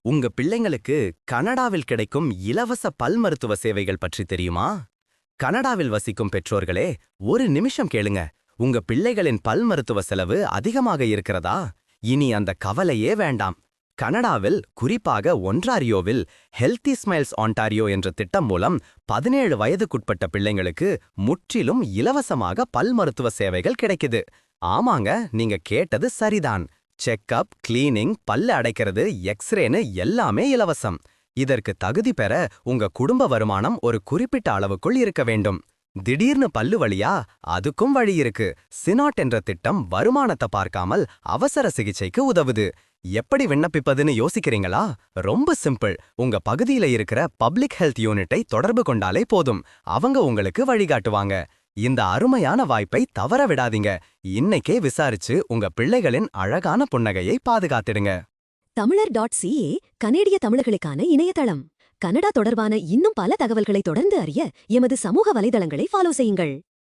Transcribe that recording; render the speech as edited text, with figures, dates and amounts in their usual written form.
உங்க பிள்ளைங்களுக்கு கனடாவில் கிடைக்கும் இலவச பல் மருத்துவ சேவைகள் பற்றி தெரியுமா? கனடாவில் வசிக்கும் பெற்றோர்களே, ஒரு நிமிஷம் கேளுங்க. உங்க பிள்ளைகளின் பல் மருத்துவ செலவு அதிகமாக இருக்கிறதா? இனி அந்த கவலையே வேண்டாம். கனடாவில், குறிப்பாக ஒன்டாரியோவில் ஹெல்தி ஸ்மைல்ஸ் ஆன்டாரியோ என்ற திட்டம் மூலம் 17 வயதுக்குட்பட்ட பிள்ளைங்களுக்கு முற்றிலும் இலவசமாக பல் மருத்துவ சேவைகள் கிடைக்குது. ஆமாங்க, நீங்க கேட்டது சரிதான். செக்கப், கிளீனிங், பல்ல அடைக்கிறது, எக்ஸ்ரேன்னு எல்லாமே இலவசம். இதற்கு தகுதி பெற உங்க குடும்ப வருமானம் ஒரு குறிப்பிட்ட அளவுக்குள் இருக்க வேண்டும். திடீர்னு பல்லு வலியா? அதுக்கும் வழி இருக்கு. சினாட் என்ற திட்டம் வருமானத்தை பார்க்காமல் அவசர சிகிச்சைக்கு உதவுது. எப்படி விண்ணப்பிப்பதுன்னு யோசிக்கிறீங்களா? ரொம்ப சிம்பிள். உங்க பகுதியில இருக்கிற பப்ளிக் ஹெல்த் யூனிட்டை தொடர்பு கொண்டாலே போதும். அவங்க உங்களுக்கு வழிகாட்டுவாங்க. இந்த அருமையான வாய்ப்பை தவற விடாதீங்க. இன்னைக்கே விசாரிச்சு உங்க பிள்ளைகளின் அழகான புன்னகையை பாதுகாத்திடுங்க. தமிழர்.ca கனேடிய தமிழர்களுக்கான இணையதளம். கனடா தொடர்பான இன்னும் பல தகவல்களை தொடர்ந்து அறிய எமது சமூக வலைதளங்களை ஃபாலோ செய்யுங்கள்.